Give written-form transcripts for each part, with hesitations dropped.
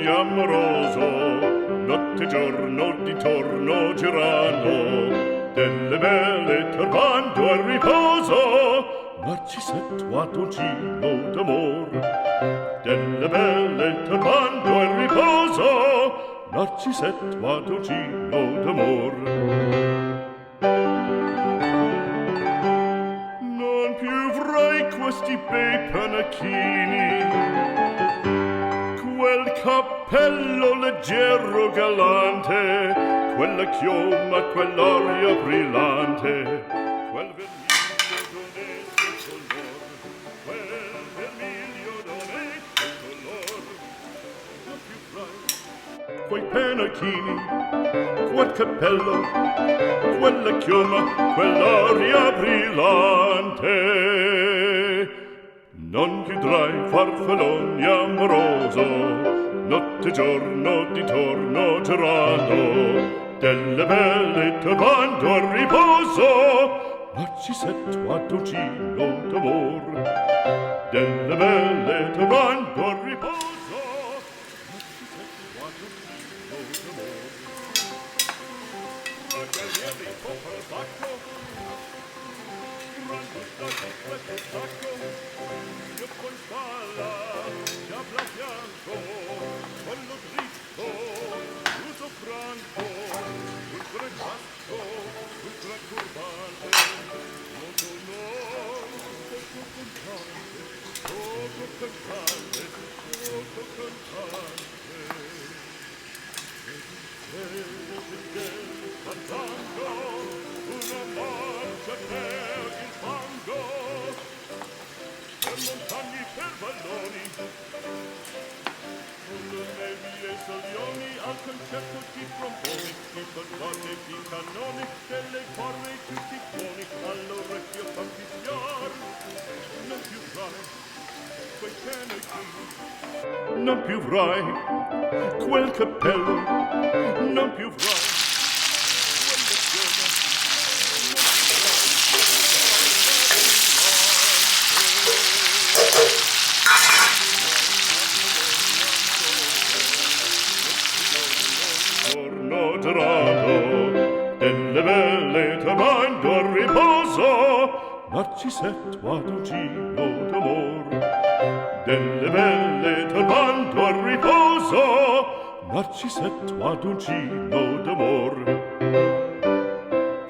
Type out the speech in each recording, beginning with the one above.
farfallone amoroso, notte e giorno di torno girando, delle belle turbando al riposo, Narcisetto Adugino d'amor. Delle belle turbando al riposo, Narcisetto Adugino d'amor. Non più avrai questi bei panacchini, quel cappello leggero galante, quella chioma, quell'aria brillante, quel vermiglio d'onesto color, quel vermiglio d'onesto color. Non più avrai quei panacchini, quel cappello, quella chioma, quell'aria brillante. Non chiudrai farfallone amoroso, notte e giorno di torno girando, delle belle turbando al riposo, Narcisetto Adugino d'amor. Delle belle turbando al riposo, Narcisetto Adugino d'amor. Ragazzi, poppa al sacco, rangusta questo sacco, io poi spalla, diavolo a fianco, collo dritto, uso franco, ultra basso, ultra curvante, moto no, poco cantante, poco cantante, poco cantante. Cantando una marcia per il fango, per montagne, per valloni, con le nevi e salioni, al concerto di tromboni, di soldati e di cannoni, delle corne e tutti buoni, all'orecchio fan fischiar. Non più avrai quei panacchini, non più avrai quel cappello, non più avrai delle belle turbando al riposo, Narcisetto Adugino d'amor. Delle belle turbando al riposo, Narcisetto Adugino d'amor.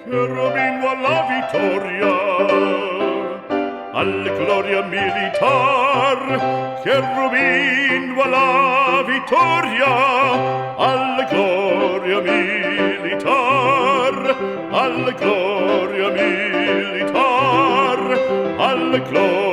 Cherubino alla vittoria, alla gloria militar, cherubino alla vittoria, alla gloria militar, alla gloria militar, alla gloria